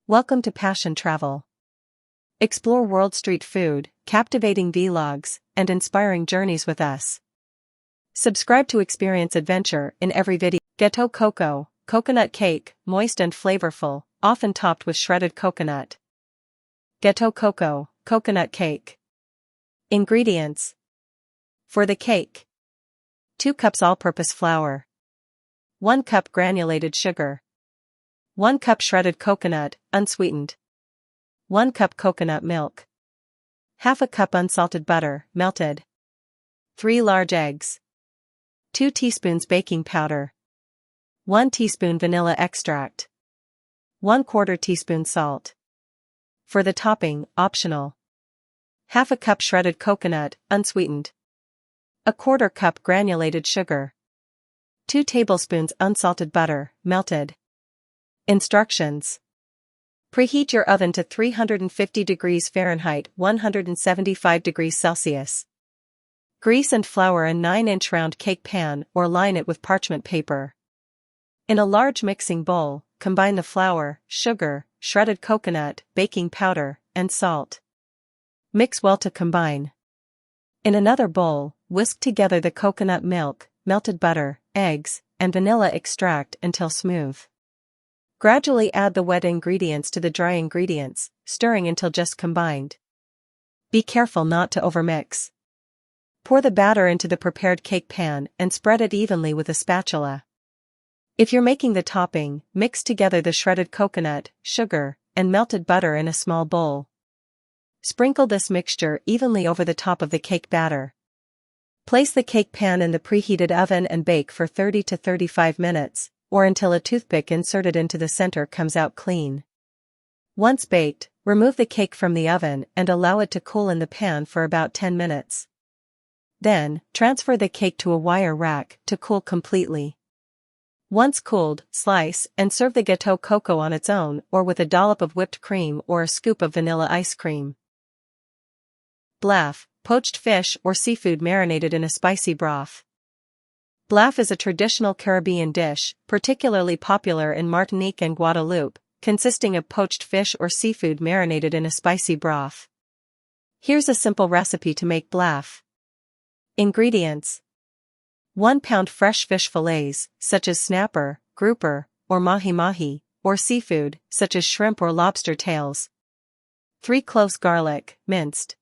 Welcome to Passion Travel. Explore world street food, captivating vlogs, and inspiring journeys with us. Subscribe to experience adventure in every video. Gâteau Coco, coconut cake, moist and flavorful, often topped with shredded coconut. Gâteau Coco, coconut cake. Ingredients. For the cake: 2 cups all-purpose flour, 1 cup granulated sugar, 1 cup shredded coconut, unsweetened, 1 cup coconut milk, half a cup unsalted butter, melted, 3 large eggs, 2 teaspoons baking powder, 1 teaspoon vanilla extract, 1/4 teaspoon salt. For the topping, optional: half a cup shredded coconut, unsweetened, 1/4 cup granulated sugar, 2 tablespoons unsalted butter, melted. Instructions. Preheat your oven to 350 degrees Fahrenheit, 175 degrees Celsius. Grease and flour a 9-inch round cake pan or line it with parchment paper. In a large mixing bowl, combine the flour, sugar, shredded coconut, baking powder, and salt. Mix well to combine. In another bowl, whisk together the coconut milk, melted butter, eggs, and vanilla extract until smooth. Gradually add the wet ingredients to the dry ingredients, stirring until just combined. Be careful not to overmix. Pour the batter into the prepared cake pan and spread it evenly with a spatula. If you're making the topping, mix together the shredded coconut, sugar, and melted butter in a small bowl. Sprinkle this mixture evenly over the top of the cake batter. Place the cake pan in the preheated oven and bake for 30 to 35 minutes, or until a toothpick inserted into the center comes out clean. Once baked, remove the cake from the oven and allow it to cool in the pan for about 10 minutes. Then, transfer the cake to a wire rack to cool completely. Once cooled, slice and serve the Gâteau Coco on its own or with a dollop of whipped cream or a scoop of vanilla ice cream. Blaff, poached fish or seafood marinated in a spicy broth. Blaff is a traditional Caribbean dish, particularly popular in Martinique and Guadeloupe, consisting of poached fish or seafood marinated in a spicy broth. Here's a simple recipe to make blaff. Ingredients: 1 pound fresh fish fillets, such as snapper, grouper, or mahi-mahi, or seafood, such as shrimp or lobster tails. 3 cloves garlic, minced.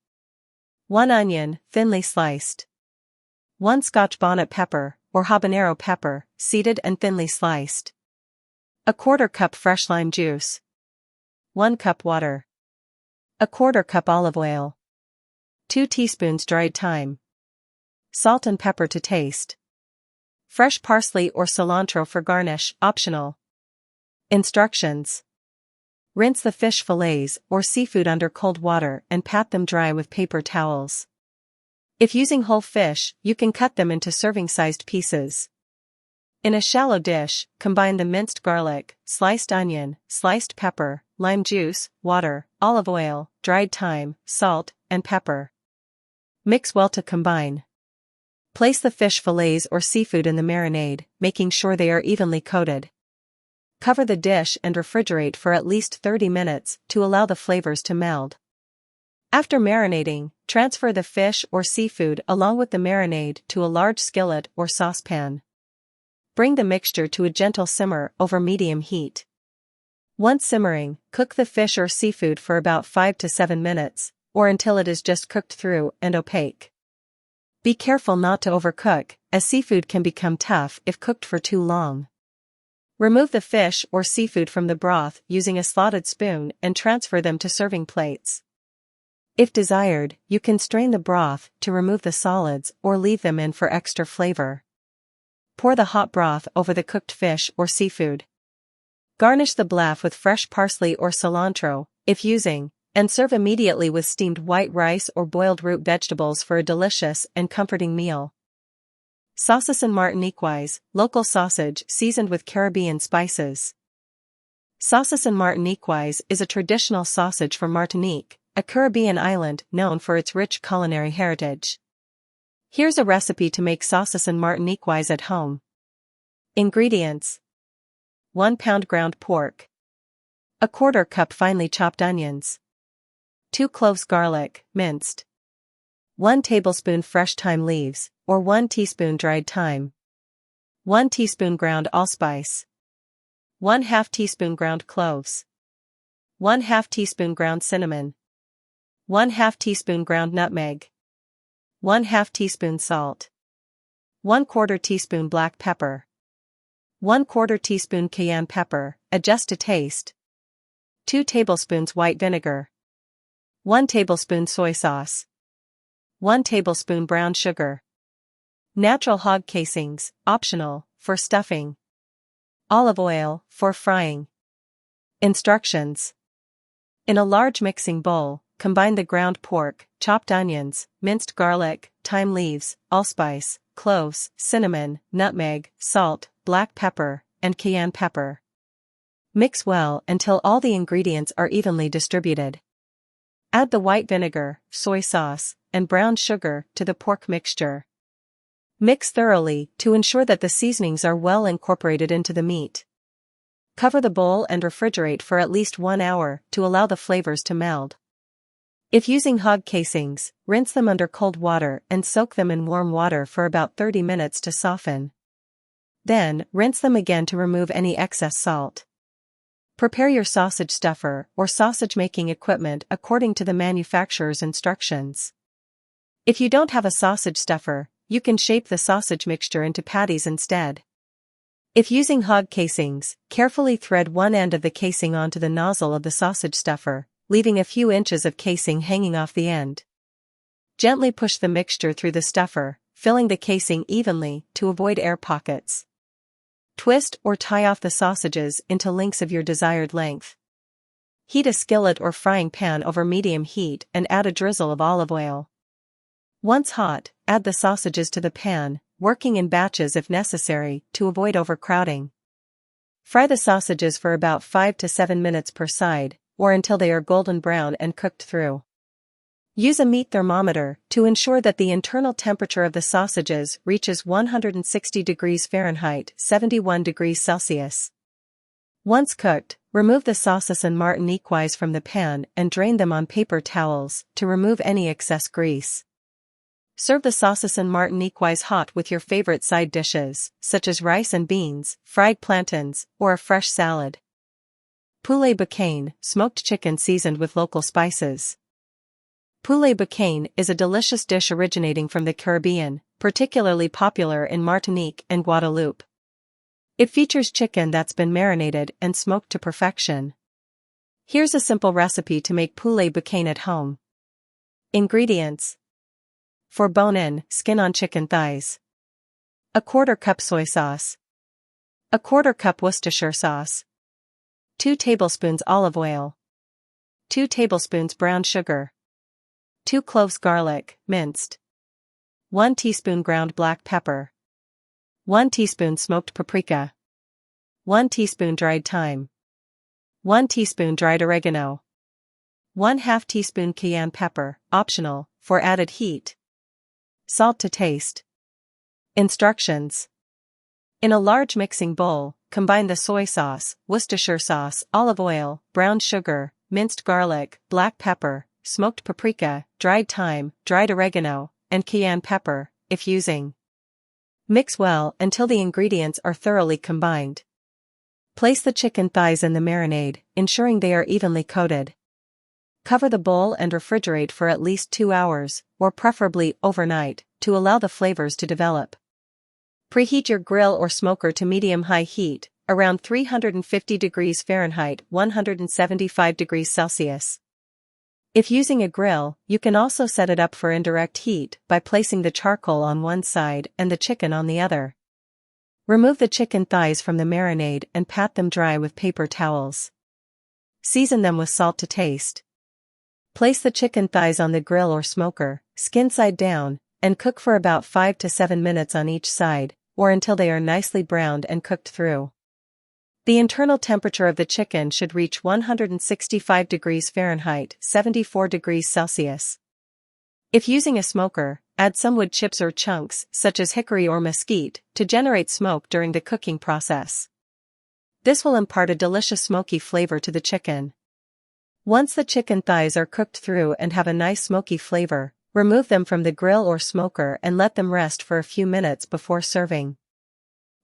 1 onion, thinly sliced. 1 Scotch bonnet pepper, or habanero pepper, seeded and thinly sliced. 1/4 cup fresh lime juice. 1 cup water. 1/4 cup olive oil. 2 teaspoons dried thyme. Salt and pepper to taste. Fresh parsley or cilantro for garnish, optional. Instructions. Rinse the fish fillets or seafood under cold water and pat them dry with paper towels. If using whole fish, you can cut them into serving-sized pieces. In a shallow dish, combine the minced garlic, sliced onion, sliced pepper, lime juice, water, olive oil, dried thyme, salt, and pepper. Mix well to combine. Place the fish fillets or seafood in the marinade, making sure they are evenly coated. Cover the dish and refrigerate for at least 30 minutes to allow the flavors to meld. After marinating, transfer the fish or seafood along with the marinade to a large skillet or saucepan. Bring the mixture to a gentle simmer over medium heat. Once simmering, cook the fish or seafood for about 5 to 7 minutes, or until it is just cooked through and opaque. Be careful not to overcook, as seafood can become tough if cooked for too long. Remove the fish or seafood from the broth using a slotted spoon and transfer them to serving plates. If desired, you can strain the broth to remove the solids or leave them in for extra flavor. Pour the hot broth over the cooked fish or seafood. Garnish the blaff with fresh parsley or cilantro, if using, and serve immediately with steamed white rice or boiled root vegetables for a delicious and comforting meal. Saucisson Martiniquais, local sausage seasoned with Caribbean spices. Saucisson Martiniquais is a traditional sausage from Martinique, a Caribbean island known for its rich culinary heritage. Here's a recipe to make saucisson Martiniquais at home. Ingredients: 1 pound ground pork, 1/4 cup finely chopped onions. 2 cloves garlic, minced. 1 tablespoon fresh thyme leaves, or 1 teaspoon dried thyme. 1 teaspoon ground allspice. 1/2 teaspoon ground cloves. 1/2 teaspoon ground cinnamon. 1/2 teaspoon ground nutmeg. 1/2 teaspoon salt. 1/4 teaspoon black pepper. 1/4 teaspoon cayenne pepper, adjust to taste. 2 tablespoons white vinegar. 1 tablespoon soy sauce. 1 tablespoon brown sugar. Natural hog casings, optional, for stuffing. Olive oil, for frying. Instructions. In a large mixing bowl, combine the ground pork, chopped onions, minced garlic, thyme leaves, allspice, cloves, cinnamon, nutmeg, salt, black pepper, and cayenne pepper. Mix well until all the ingredients are evenly distributed. Add the white vinegar, soy sauce, and brown sugar to the pork mixture. Mix thoroughly to ensure that the seasonings are well incorporated into the meat. Cover the bowl and refrigerate for at least 1 hour to allow the flavors to meld. If using hog casings, rinse them under cold water and soak them in warm water for about 30 minutes to soften. Then, rinse them again to remove any excess salt. Prepare your sausage stuffer or sausage making equipment according to the manufacturer's instructions. If you don't have a sausage stuffer, you can shape the sausage mixture into patties instead. If using hog casings, carefully thread one end of the casing onto the nozzle of the sausage stuffer, leaving a few inches of casing hanging off the end. Gently push the mixture through the stuffer, filling the casing evenly to avoid air pockets. Twist or tie off the sausages into links of your desired length. Heat a skillet or frying pan over medium heat and add a drizzle of olive oil. Once hot, add the sausages to the pan, working in batches if necessary to avoid overcrowding. Fry the sausages for about 5 to 7 minutes per side, or until they are golden brown and cooked through. Use a meat thermometer to ensure that the internal temperature of the sausages reaches 160 degrees Fahrenheit, 71 degrees Celsius. Once cooked, remove the Saucisson Martiniquais from the pan and drain them on paper towels to remove any excess grease. Serve the Saucisson Martiniquais hot with your favorite side dishes, such as rice and beans, fried plantains, or a fresh salad. Poulet Boucané, smoked chicken seasoned with local spices. Poulet Boucané is a delicious dish originating from the Caribbean, particularly popular in Martinique and Guadeloupe. It features chicken that's been marinated and smoked to perfection. Here's a simple recipe to make Poulet Boucané at home. Ingredients. For bone-in, skin-on chicken thighs. 1/4 cup soy sauce. 1/4 cup Worcestershire sauce. 2 tablespoons olive oil. 2 tablespoons brown sugar. 2 cloves garlic, minced. 1 teaspoon ground black pepper. 1 teaspoon smoked paprika. 1 teaspoon dried thyme. 1 teaspoon dried oregano. 1/2 teaspoon cayenne pepper, optional, for added heat. Salt to taste. Instructions. In a large mixing bowl, combine the soy sauce, Worcestershire sauce, olive oil, brown sugar, minced garlic, black pepper, smoked paprika, dried thyme, dried oregano, and cayenne pepper, if using. Mix well until the ingredients are thoroughly combined. Place the chicken thighs in the marinade, ensuring they are evenly coated. Cover the bowl and refrigerate for at least 2 hours, or preferably overnight, to allow the flavors to develop. Preheat your grill or smoker to medium-high heat, around 350 degrees Fahrenheit, 175 degrees Celsius. If using a grill, you can also set it up for indirect heat by placing the charcoal on one side and the chicken on the other. Remove the chicken thighs from the marinade and pat them dry with paper towels. Season them with salt to taste. Place the chicken thighs on the grill or smoker, skin side down, and cook for about 5 to 7 minutes on each side, or until they are nicely browned and cooked through. The internal temperature of the chicken should reach 165 degrees Fahrenheit, 74 degrees Celsius. If using a smoker, add some wood chips or chunks, such as hickory or mesquite, to generate smoke during the cooking process. This will impart a delicious smoky flavor to the chicken. Once the chicken thighs are cooked through and have a nice smoky flavor, remove them from the grill or smoker and let them rest for a few minutes before serving.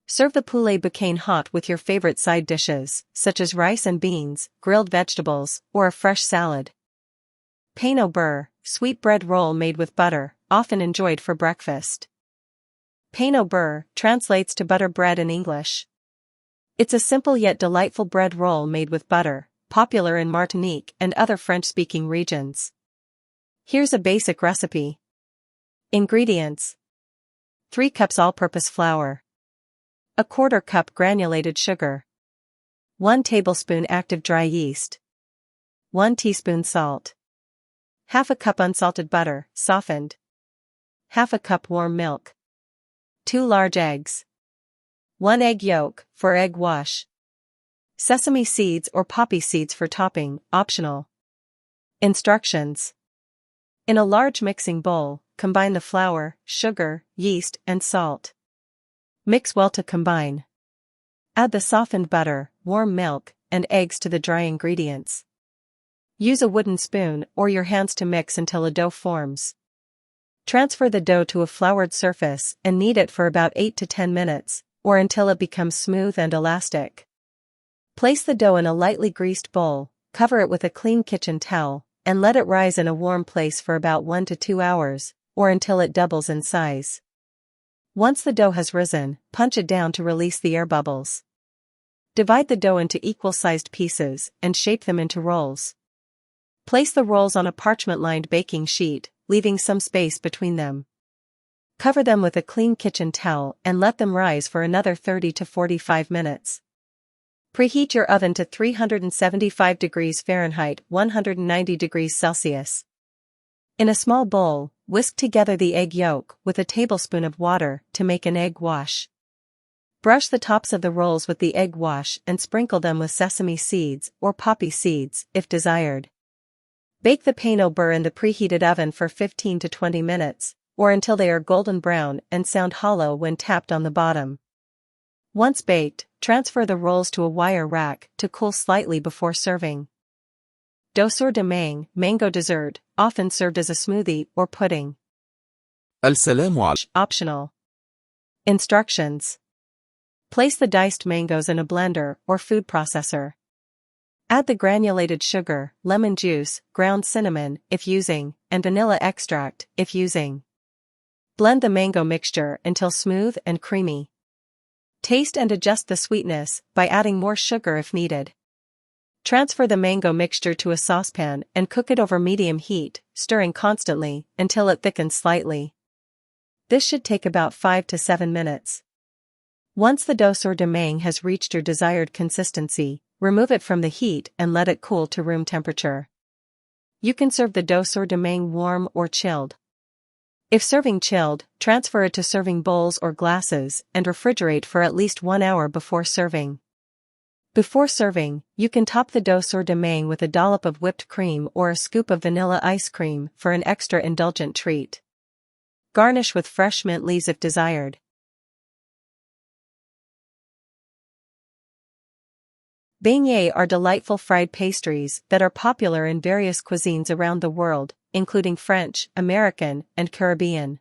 Serve the Poulet Boucané hot with your favorite side dishes, such as rice and beans, grilled vegetables, or a fresh salad. Pain au beurre, sweet bread roll made with butter, often enjoyed for breakfast. Pain au beurre translates to butter bread in English. It's a simple yet delightful bread roll made with butter, popular in Martinique and other French-speaking regions. Here's a basic recipe. Ingredients: 3 cups all-purpose flour, 1/4 cup granulated sugar, 1 tablespoon active dry yeast, 1 teaspoon salt, 1/2 cup unsalted butter, softened, 1/2 cup warm milk, 2 large eggs, 1 egg yolk for egg wash, sesame seeds or poppy seeds for topping, optional. Instructions: in a large mixing bowl, combine the flour, sugar, yeast, and salt. Mix well to combine. Add the softened butter, warm milk, and eggs to the dry ingredients. Use a wooden spoon or your hands to mix until a dough forms. Transfer the dough to a floured surface and knead it for about 8 to 10 minutes, or until it becomes smooth and elastic. Place the dough in a lightly greased bowl, cover it with a clean kitchen towel, and let it rise in a warm place for about 1 to 2 hours, or until it doubles in size. Once the dough has risen, punch it down to release the air bubbles. Divide the dough into equal-sized pieces and shape them into rolls. Place the rolls on a parchment-lined baking sheet, leaving some space between them. Cover them with a clean kitchen towel and let them rise for another 30 to 45 minutes. Preheat your oven to 375 degrees Fahrenheit, 190 degrees Celsius. In a small bowl, whisk together the egg yolk with a tablespoon of water to make an egg wash. Brush the tops of the rolls with the egg wash and sprinkle them with sesame seeds or poppy seeds, if desired. Bake the pain au beurre in the preheated oven for 15 to 20 minutes, or until they are golden brown and sound hollow when tapped on the bottom. Once baked, transfer the rolls to a wire rack to cool slightly before serving. Douceur de Mangue, mango dessert, often served as a smoothie or pudding. Optional. Instructions: place the diced mangoes in a blender or food processor. Add the granulated sugar, lemon juice, ground cinnamon, if using, and vanilla extract, if using. Blend the mango mixture until smooth and creamy. Taste and adjust the sweetness by adding more sugar if needed. Transfer the mango mixture to a saucepan and cook it over medium heat, stirring constantly until it thickens slightly. This should take about 5 to 7 minutes. Once the douceur de mangue has reached your desired consistency, remove it from the heat and let it cool to room temperature. You can serve the douceur de mangue warm or chilled. If serving chilled, transfer it to serving bowls or glasses and refrigerate for at least 1 hour before serving. Before serving, you can top the douceur de mangue with a dollop of whipped cream or a scoop of vanilla ice cream for an extra indulgent treat. Garnish with fresh mint leaves if desired. Beignets are delightful fried pastries that are popular in various cuisines around the world, including French, American, and Caribbean.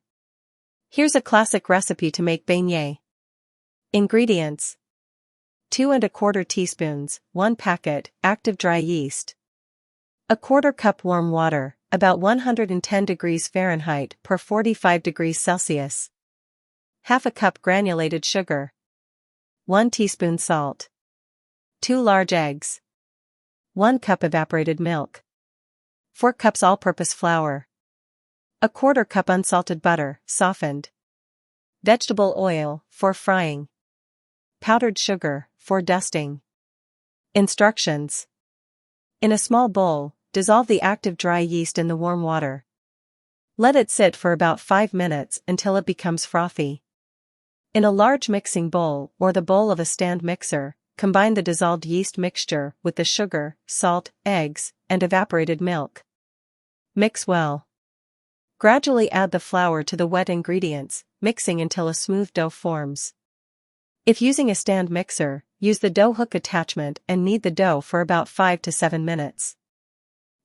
Here's a classic recipe to make beignets. Ingredients: 2 1/4 teaspoons, 1 packet, active dry yeast. 1/4 cup warm water, about 110 degrees Fahrenheit per 45 degrees Celsius. 1/2 cup granulated sugar. 1 teaspoon salt. 2 large eggs. 1 cup evaporated milk. 4 cups all-purpose flour. 1/4 cup unsalted butter, softened. Vegetable oil, for frying. Powdered sugar, for dusting. Instructions: in a small bowl, dissolve the active dry yeast in the warm water. Let it sit for about 5 minutes until it becomes frothy. In a large mixing bowl or the bowl of a stand mixer, combine the dissolved yeast mixture with the sugar, salt, eggs, and evaporated milk. Mix well. Gradually add the flour to the wet ingredients, mixing until a smooth dough forms. If using a stand mixer, use the dough hook attachment and knead the dough for about 5 to 7 minutes.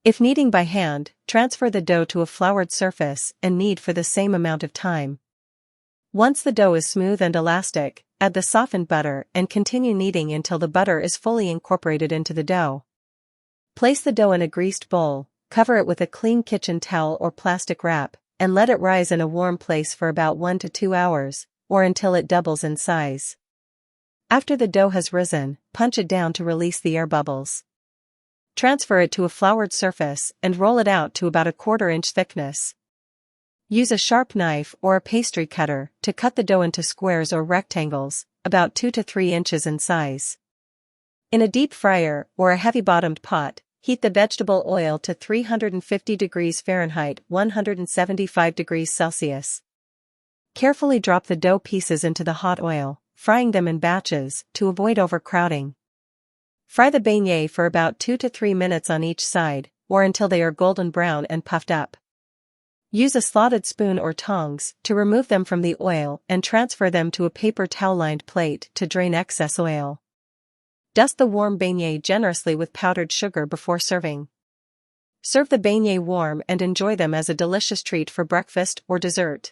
If kneading by hand, transfer the dough to a floured surface and knead for the same amount of time. Once the dough is smooth and elastic, add the softened butter and continue kneading until the butter is fully incorporated into the dough. Place the dough in a greased bowl, cover it with a clean kitchen towel or plastic wrap, and let it rise in a warm place for about 1 to 2 hours, or until it doubles in size. After the dough has risen, punch it down to release the air bubbles. Transfer it to a floured surface and roll it out to about a 1/4 inch thickness. Use a sharp knife or a pastry cutter to cut the dough into squares or rectangles, about 2 to 3 inches in size. In a deep fryer or a heavy-bottomed pot, heat the vegetable oil to 350 degrees Fahrenheit 175 degrees Celsius. Carefully drop the dough pieces into the hot oil, frying them in batches to avoid overcrowding. Fry the beignets for about 2 to 3 minutes on each side, or until they are golden brown and puffed up. Use a slotted spoon or tongs to remove them from the oil and transfer them to a paper towel-lined plate to drain excess oil. Dust the warm beignet generously with powdered sugar before serving. Serve the beignets warm and enjoy them as a delicious treat for breakfast or dessert.